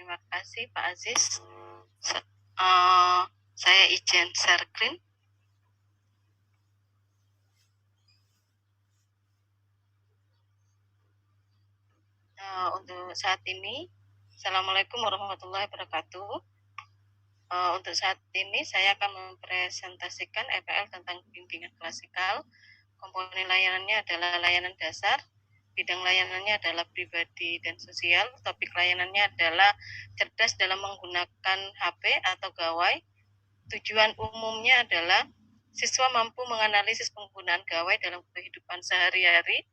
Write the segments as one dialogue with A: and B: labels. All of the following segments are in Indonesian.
A: Terima kasih Pak Aziz. Saya izin share screen. Untuk saat ini, Assalamualaikum warahmatullahi wabarakatuh. Untuk saat ini saya akan mempresentasikan EPL tentang bimbingan klasikal. Komponen layanannya adalah layanan dasar, bidang layanannya adalah pribadi dan sosial, topik layanannya adalah cerdas dalam menggunakan HP atau gawai. Tujuan umumnya adalah siswa mampu menganalisis penggunaan gawai dalam kehidupan sehari-hari.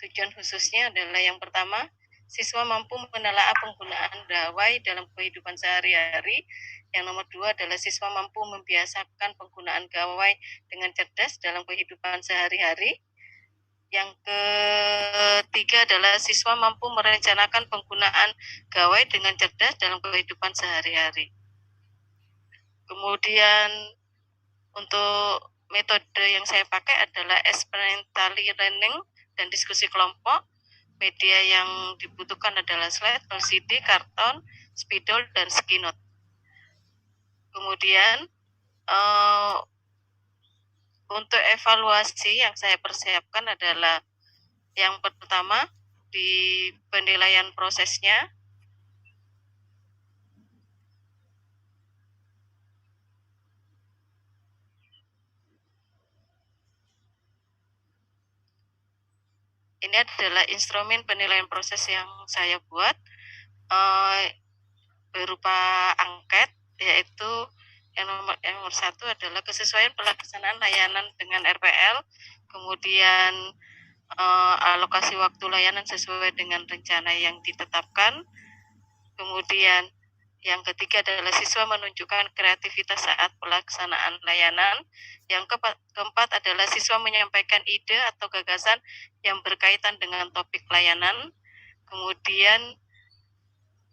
A: Tujuan khususnya adalah yang pertama, siswa mampu menelaah penggunaan gawai dalam kehidupan sehari-hari. Yang nomor dua adalah siswa mampu membiasakan penggunaan gawai dengan cerdas dalam kehidupan sehari-hari. Yang ketiga adalah siswa mampu merencanakan penggunaan gawai dengan cerdas dalam kehidupan sehari-hari. Kemudian untuk metode yang saya pakai adalah experiential learning dan diskusi kelompok. Media yang dibutuhkan adalah slide, LCD, karton, spidol, dan skinot. Kemudian untuk evaluasi yang saya persiapkan adalah yang pertama di penilaian prosesnya. Ini adalah instrumen penilaian proses yang saya buat berupa angket, yaitu yang nomor satu adalah kesesuaian pelaksanaan layanan dengan RPL, kemudian alokasi waktu layanan sesuai dengan rencana yang ditetapkan, kemudian yang ketiga adalah siswa menunjukkan kreativitas saat pelaksanaan layanan. Yang keempat adalah siswa menyampaikan ide atau gagasan yang berkaitan dengan topik layanan. Kemudian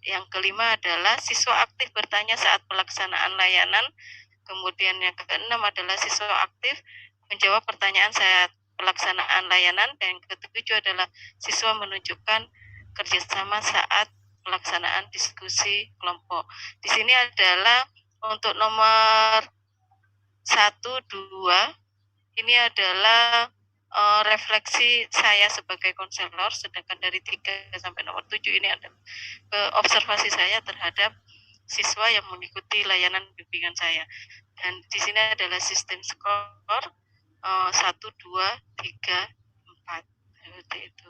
A: yang kelima adalah siswa aktif bertanya saat pelaksanaan layanan. Kemudian yang keenam adalah siswa aktif menjawab pertanyaan saat pelaksanaan layanan. Dan yang ketujuh adalah siswa menunjukkan kerjasama saat pelaksanaan diskusi kelompok. Di sini adalah untuk nomor 1, 2, ini adalah refleksi saya sebagai konselor, sedangkan dari 3 sampai nomor 7 ini adalah observasi saya terhadap siswa yang mengikuti layanan bimbingan saya. Dan di sini adalah sistem skor 1, 2, 3, 4 seperti itu.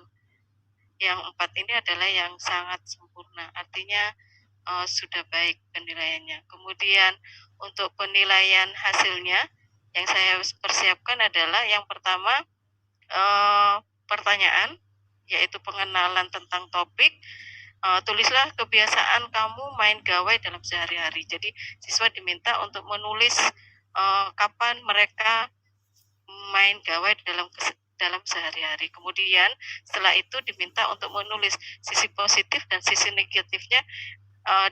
A: Yang 4 ini adalah yang sangat sempurna, artinya sudah baik penilaiannya. Kemudian untuk penilaian hasilnya yang saya persiapkan adalah yang pertama pertanyaan, yaitu pengenalan tentang topik. Tulislah kebiasaan kamu main gawai dalam sehari-hari. Jadi siswa diminta untuk menulis kapan mereka main gawai dalam sehari-hari. Kemudian setelah itu diminta untuk menulis sisi positif dan sisi negatifnya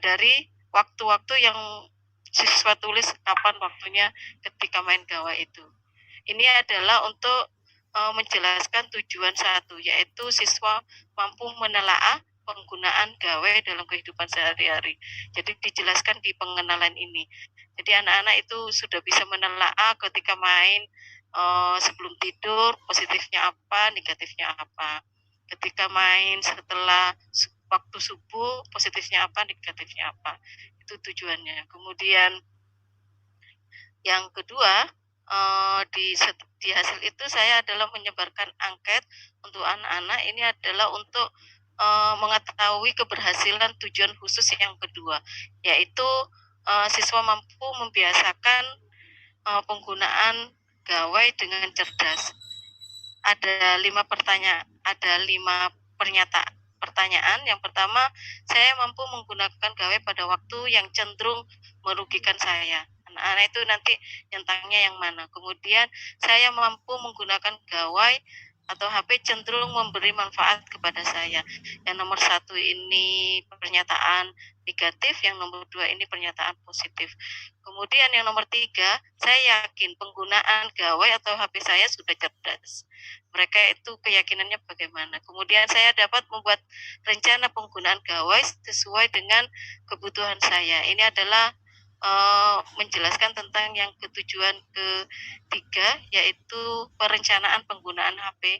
A: dari waktu-waktu yang siswa tulis kapan waktunya ketika main gawai itu. Ini adalah untuk menjelaskan tujuan satu, yaitu siswa mampu menelaah penggunaan gawai dalam kehidupan sehari-hari. Jadi dijelaskan di pengenalan ini. Jadi anak-anak itu sudah bisa menelaah ketika main sebelum tidur, positifnya apa, negatifnya apa. Ketika main setelah waktu subuh, positifnya apa, negatifnya apa. Itu tujuannya. Kemudian yang kedua, di hasil itu saya adalah menyebarkan angket untuk anak-anak. Ini adalah untuk mengetahui keberhasilan tujuan khusus yang kedua, yaitu siswa mampu membiasakan penggunaan gawai dengan cerdas. Ada 5 pertanyaan. Yang pertama, saya mampu menggunakan gawai pada waktu yang cenderung merugikan saya. Anak-anak itu nanti nyentangnya yang mana. Kemudian saya mampu menggunakan gawai atau HP cenderung memberi manfaat kepada saya. Yang nomor 1 ini pernyataan negatif, yang nomor 2 ini pernyataan positif. Kemudian yang nomor 3, saya yakin penggunaan gawai atau HP saya sudah cerdas. Mereka itu keyakinannya bagaimana. Kemudian saya dapat membuat rencana penggunaan gawai sesuai dengan kebutuhan saya. Ini adalah menjelaskan tentang yang ketujuan ketiga, yaitu perencanaan penggunaan HP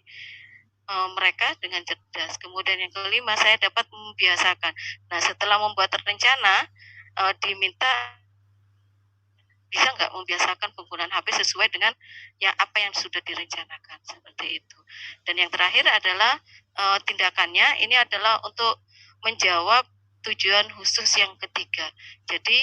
A: mereka dengan cerdas. Kemudian yang kelima, saya dapat membiasakan. Nah, setelah membuat rencana, diminta bisa nggak membiasakan penggunaan HP sesuai dengan apa yang sudah direncanakan, seperti itu. Dan yang terakhir adalah tindakannya, ini adalah untuk menjawab tujuan khusus yang ketiga. Jadi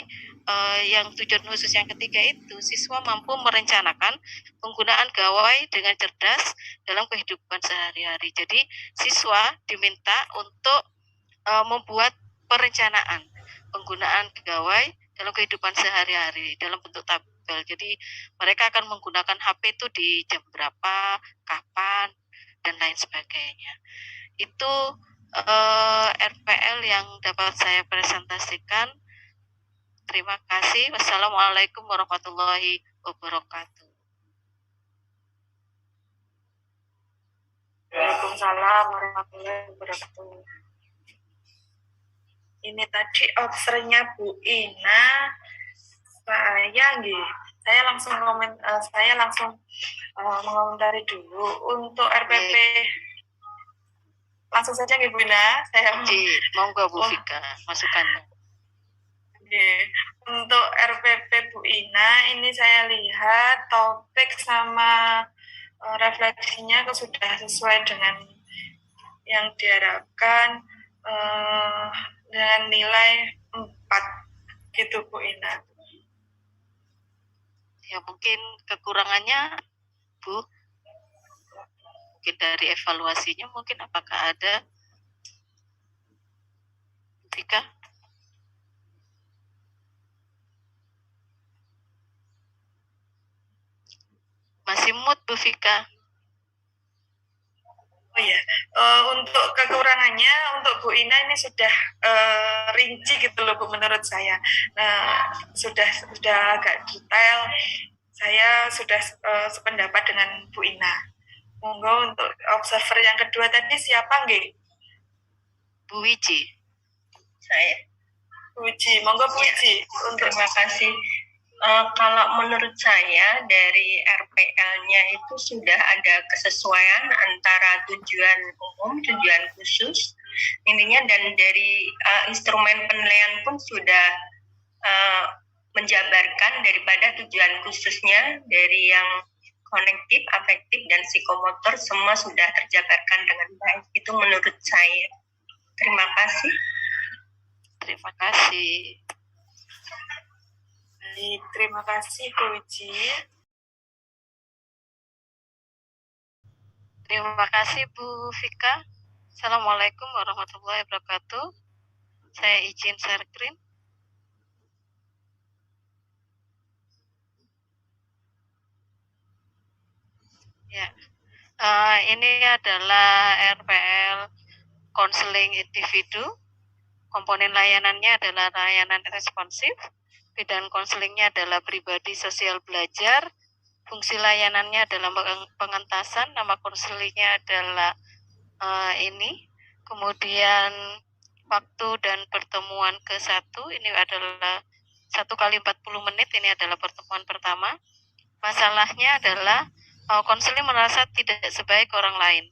A: yang tujuan khusus yang ketiga itu, siswa mampu merencanakan penggunaan gawai dengan cerdas dalam kehidupan sehari-hari. Jadi siswa diminta untuk membuat perencanaan penggunaan gawai dalam kehidupan sehari-hari dalam bentuk tabel. Jadi mereka akan menggunakan HP itu di jam berapa, kapan, dan lain sebagainya. Itu RPL yang dapat saya presentasikan. Terima kasih. Wassalamualaikum warahmatullahi wabarakatuh.
B: Waalaikumsalam warahmatullahi wabarakatuh. Ini tadi obsernya Bu Ina. Saya langsung mengomentari dulu untuk RPP. Langsung saja Bu Ina.
A: Monggo Bu Vika, masukannya.
B: Untuk RPP Bu Ina, ini saya lihat topik sama refleksinya sudah sesuai dengan yang diharapkan, dengan nilai 4 gitu Bu Ina.
A: Ya, mungkin kekurangannya Bu, mungkin dari evaluasinya, mungkin apakah ada Vika? Masih mood Bu Vika?
B: Oh ya, untuk kekurangannya, untuk Bu Ina ini sudah rinci gitu loh Bu, menurut saya. Nah, sudah agak detail. Saya sudah sependapat dengan Bu Ina. Monggo untuk observer yang kedua tadi siapa nggih?
A: Bu Wiji.
B: Saya. Bu Wiji, monggo Bu Wiji.
C: Terima kasih. Kalau menurut saya dari RPL-nya itu sudah ada kesesuaian antara tujuan umum, tujuan khusus, intinya, dan dari instrumen penilaian pun sudah menjabarkan daripada tujuan khususnya, dari yang konektif, afektif, dan psikomotor semua sudah terjabarkan dengan baik. Itu menurut saya. Terima kasih.
A: Terima kasih.
B: Baik, terima kasih Bu Wiji.
A: Terima kasih Bu Vika. Assalamualaikum warahmatullahi wabarakatuh. Saya izin share screen. Ya, ini adalah RPL konseling individu. Komponen layanannya adalah layanan responsif. Bidang konselingnya adalah pribadi sosial belajar. Fungsi layanannya adalah pengentasan. Nama konselingnya adalah ini. Kemudian waktu dan pertemuan ke-1 ini adalah 1 kali 40 menit. Ini adalah pertemuan pertama. Masalahnya adalah konseling merasa tidak sebaik orang lain.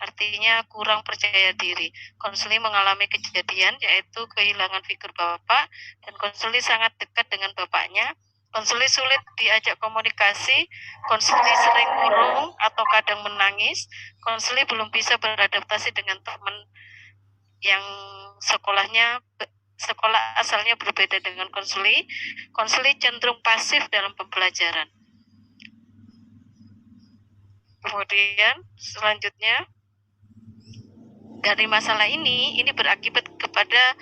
A: Artinya kurang percaya diri. Konseling mengalami kejadian yaitu kehilangan figur bapak, dan konseling sangat dekat dengan bapaknya. Konseling sulit diajak komunikasi, konseling sering murung atau kadang menangis. Konseling belum bisa beradaptasi dengan teman yang sekolah asalnya berbeda dengan konseling. Konseling cenderung pasif dalam pembelajaran. Kemudian selanjutnya, dari masalah ini berakibat kepada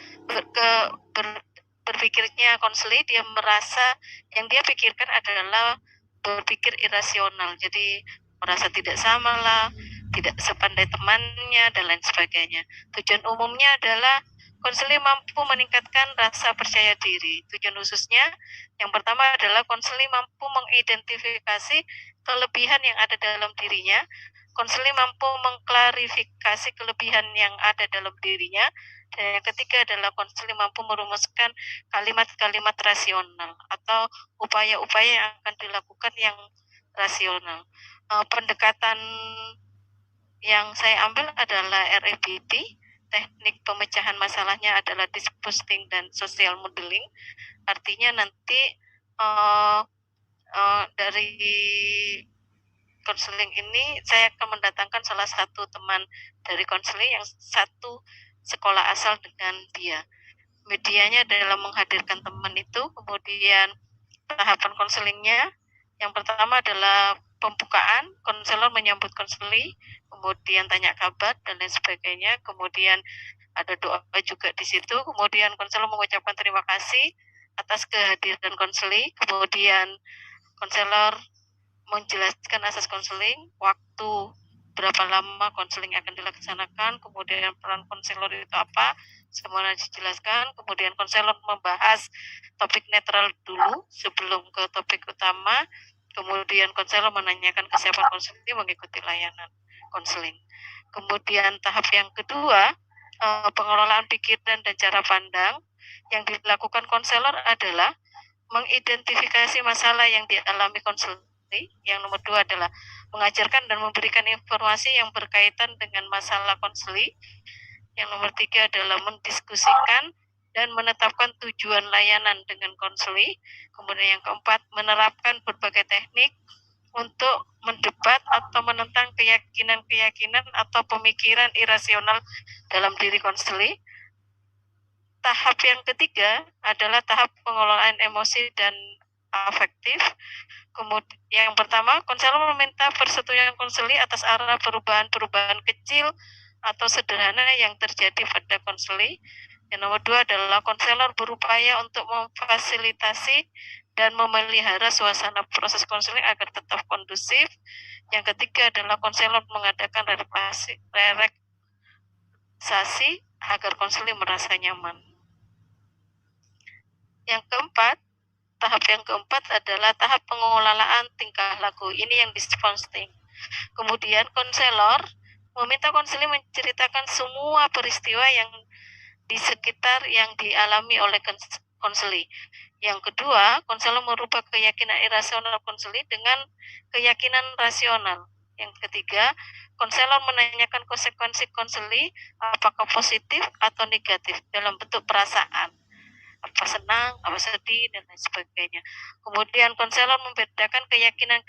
A: berpikirnya konseling. Dia merasa yang dia pikirkan adalah berpikir irasional, jadi merasa tidak sama lah, tidak sepandai temannya, dan lain sebagainya. Tujuan umumnya adalah konseling mampu meningkatkan rasa percaya diri. Tujuan khususnya yang pertama adalah konseling mampu mengidentifikasi kelebihan yang ada dalam dirinya. Konseling mampu mengklarifikasi kelebihan yang ada dalam dirinya. Dan yang ketiga adalah konseling mampu merumuskan kalimat-kalimat rasional atau upaya-upaya yang akan dilakukan yang rasional. Pendekatan yang saya ambil adalah RABT. Teknik pemecahan masalahnya adalah disposing dan social modeling. Artinya nanti dari konseling ini saya akan mendatangkan salah satu teman dari konseling yang satu sekolah asal dengan dia. Medianya dalam menghadirkan teman itu, kemudian tahapan konselingnya yang pertama adalah pembukaan, konselor menyambut konseli, kemudian tanya kabar dan lain sebagainya, kemudian ada doa juga di situ, kemudian konselor mengucapkan terima kasih atas kehadiran konseli, kemudian konselor menjelaskan asas konseling, waktu berapa lama konseling akan dilaksanakan, kemudian peran konselor itu apa, semuanya dijelaskan, kemudian konselor membahas topik netral dulu sebelum ke topik utama, kemudian konselor menanyakan kesiapan konseling mengikuti layanan konseling. Kemudian tahap yang kedua, pengelolaan pikiran dan cara pandang. Yang dilakukan konselor adalah mengidentifikasi masalah yang dialami konseling. Yang nomor dua adalah mengajarkan dan memberikan informasi yang berkaitan dengan masalah konseli. Yang nomor tiga adalah mendiskusikan dan menetapkan tujuan layanan dengan konseli. Kemudian yang keempat, menerapkan berbagai teknik untuk mendebat atau menentang keyakinan-keyakinan atau pemikiran irasional dalam diri konseli. Tahap yang ketiga adalah tahap pengelolaan emosi dan afektif. Kemudian yang pertama, konselor meminta persetujuan konseli atas arah perubahan-perubahan kecil atau sederhana yang terjadi pada konseli. Yang nomor dua adalah konselor berupaya untuk memfasilitasi dan memelihara suasana proses konseling agar tetap kondusif. Yang ketiga adalah konselor mengadakan relaksasi agar konseling merasa nyaman. Yang keempat, tahap yang keempat adalah tahap pengelolaan tingkah laku. Ini yang disposing. Kemudian konselor meminta konseling menceritakan semua peristiwa yang di sekitar yang dialami oleh konseli. Yang kedua, konselor merubah keyakinan irasional konseli dengan keyakinan rasional. Yang ketiga, konselor menanyakan konsekuensi konseli apakah positif atau negatif dalam bentuk perasaan, apa senang, apa sedih, dan lain sebagainya. Kemudian konselor membedakan keyakinan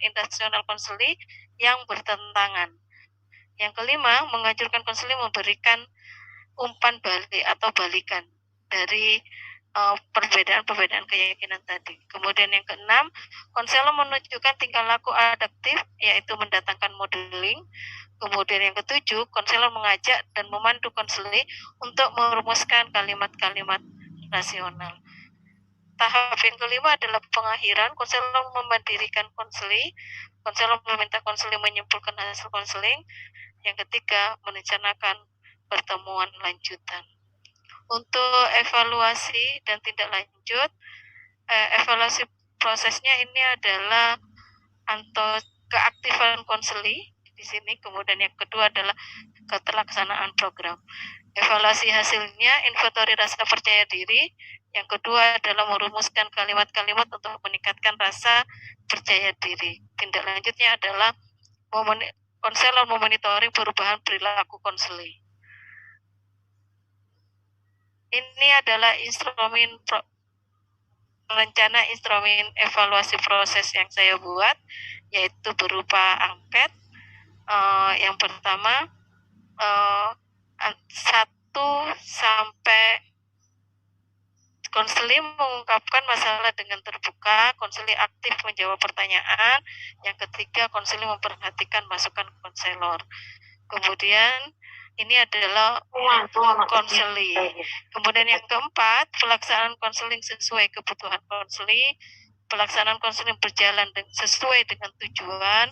A: irasional konseli yang bertentangan. Yang kelima, menganjurkan konseling memberikan umpan balik atau balikan dari perbedaan-perbedaan keyakinan tadi. Kemudian yang keenam, konselor menunjukkan tingkah laku adaptif, yaitu mendatangkan modeling. Kemudian yang ketujuh, konselor mengajak dan memandu konseli untuk merumuskan kalimat-kalimat rasional. Tahap yang kelima adalah pengakhiran. Konselor memandirikan konseli. Konselor meminta konseli menyimpulkan hasil konseling. Yang ketiga, merencanakan pertemuan lanjutan. Untuk evaluasi dan tindak lanjut, evaluasi prosesnya ini adalah keaktifan konseli di sini. Kemudian yang kedua adalah keterlaksanaan program. Evaluasi hasilnya, inventory rasa percaya diri. Yang kedua adalah merumuskan kalimat-kalimat untuk meningkatkan rasa percaya diri. Tindak lanjutnya adalah konselor memonitoring perubahan perilaku konseli. Ini adalah rencana instrumen evaluasi proses yang saya buat, yaitu berupa angket. Yang pertama, 1 sampai konseli mengungkapkan masalah dengan terbuka, konseli aktif menjawab pertanyaan. Yang ketiga, konseli memperhatikan masukan konselor. Kemudian ini adalah konseli. Kemudian yang keempat, pelaksanaan konseling sesuai kebutuhan konseli. Pelaksanaan konseling berjalan sesuai dengan tujuan.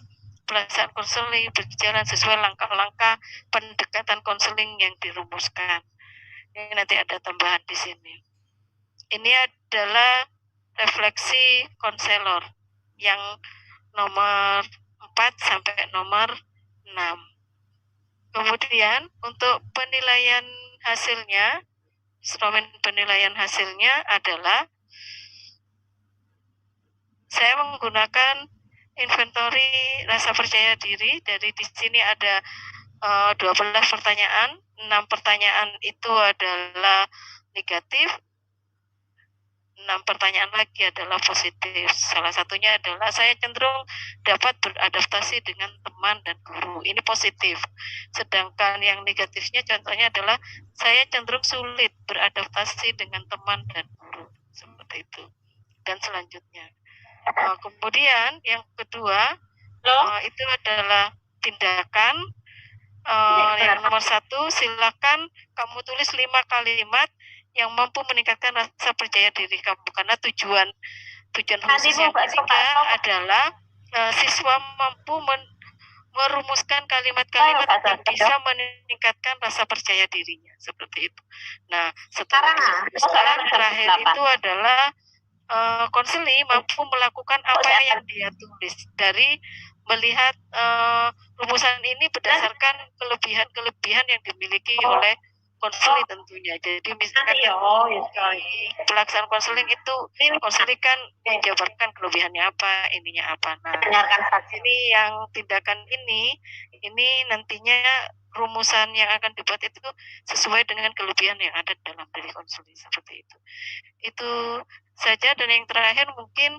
A: pelaksanaan konseling berjalan sesuai langkah-langkah pendekatan konseling yang dirumuskan. Ini nanti ada tambahan di sini. Ini adalah refleksi konselor yang nomor 4 sampai nomor 6. Kemudian untuk penilaian hasilnya, instrumen penilaian hasilnya adalah saya menggunakan inventory rasa percaya diri. Dari di sini ada 12 pertanyaan, 6 pertanyaan itu adalah negatif, 6 pertanyaan lagi adalah positif. Salah satunya adalah saya cenderung dapat beradaptasi dengan teman dan guru. Ini positif. Sedangkan yang negatifnya contohnya adalah saya cenderung sulit beradaptasi dengan teman dan guru. Seperti itu. Dan selanjutnya. Kemudian yang kedua, itu adalah tindakan. Yang nomor 1, silakan kamu tulis 5 kalimat yang mampu meningkatkan rasa percaya diri kamu, karena tujuan khusus yang ketiga adalah siswa mampu merumuskan kalimat-kalimat yang bisa meningkatkan rasa percaya dirinya, seperti itu. Nah, setelah dirumuskan, terakhir itu adalah konseling mampu melakukan apa yang dia tulis. Dari melihat rumusan ini berdasarkan kelebihan-kelebihan yang dimiliki oleh konseling tentunya. Jadi misalkan pelaksanaan konseling itu, konseling kan menjabarkan kelebihannya apa, ininya apa. Nah, ini yang tindakan ini nantinya rumusan yang akan dibuat itu sesuai dengan kelebihan yang ada dalam diri konseling, seperti itu. Itu saja. Dan yang terakhir mungkin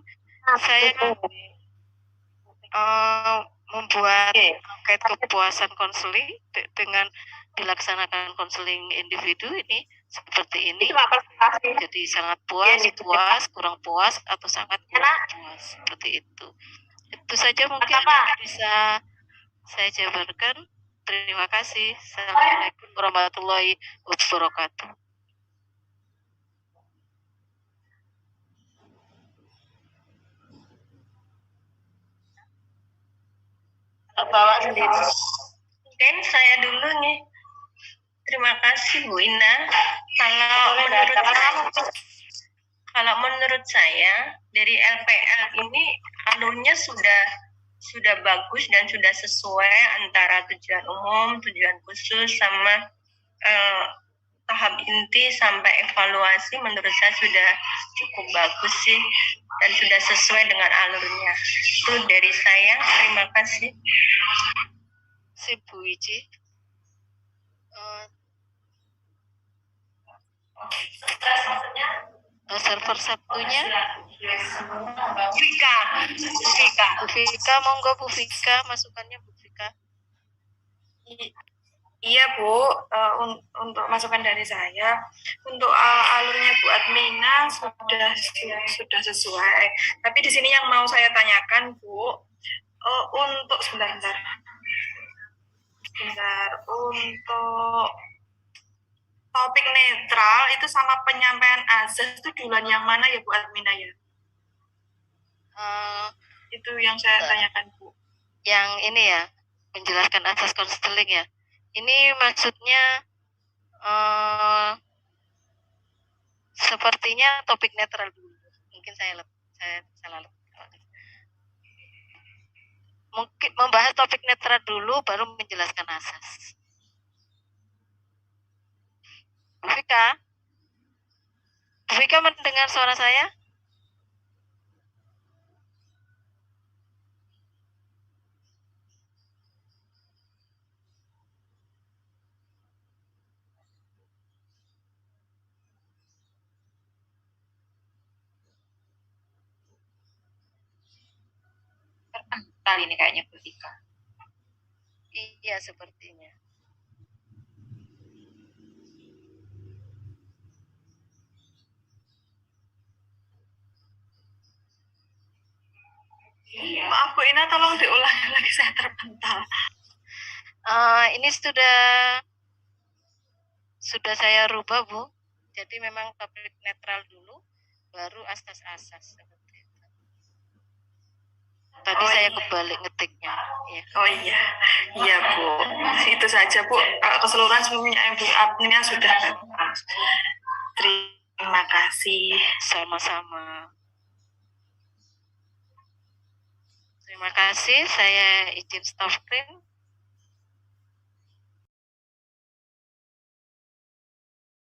A: saya membuat angket kepuasan konseling dengan dilaksanakan konseling individu ini seperti ini. Jadi sangat puas, kurang puas, atau sangat kurang puas, seperti itu. Itu saja mungkin yang bisa saya jabarkan. Terima kasih. Assalamualaikum warahmatullahi wabarakatuh.
C: Bawa sendiri. Mungkin saya dulu nih. Terima kasih Bu Ina. Kalau menurut saya dari LPL ini alurnya sudah bagus dan sudah sesuai antara tujuan umum, tujuan khusus, sama tahap inti sampai evaluasi. Menurut saya sudah cukup bagus sih dan sudah sesuai dengan alurnya. Itu dari saya. Terima kasih.
A: Si Bu Wiji. Server satunya Bu Vika, monggo Bu Vika, masukannya Bu Vika.
B: Iya Bu, untuk masukan dari saya, untuk alurnya Bu Admina sudah sesuai. Tapi di sini yang mau saya tanyakan Bu, untuk sebentar, untuk topik netral itu sama penyampaian azas itu duluan yang mana ya Bu Admina ya? Itu yang saya tanyakan Bu.
A: Yang ini ya, menjelaskan asas konseling ya. Ini maksudnya sepertinya topik netral dulu. Mungkin saya salah. Mungkin membahas topik netral dulu, baru menjelaskan asas. Bu Vika mendengar suara saya?
D: Kali ini kayaknya Bu Vika.
A: Iya, sepertinya.
B: Maaf Bu Ina, tolong diulang lagi, saya terpental.
A: Ini sudah saya rubah Bu. Jadi memang topik netral dulu, baru asas-asas seperti itu. Tadi
B: Oh,
A: saya
B: iya.
A: kebalik ngetiknya. Ya.
B: Oh iya, iya Bu. Itu saja Bu. Keseluruhan semuanya Bu adminnya sudah bagus. Terima kasih.
A: Sama-sama. Terima kasih. Saya izin stop screen.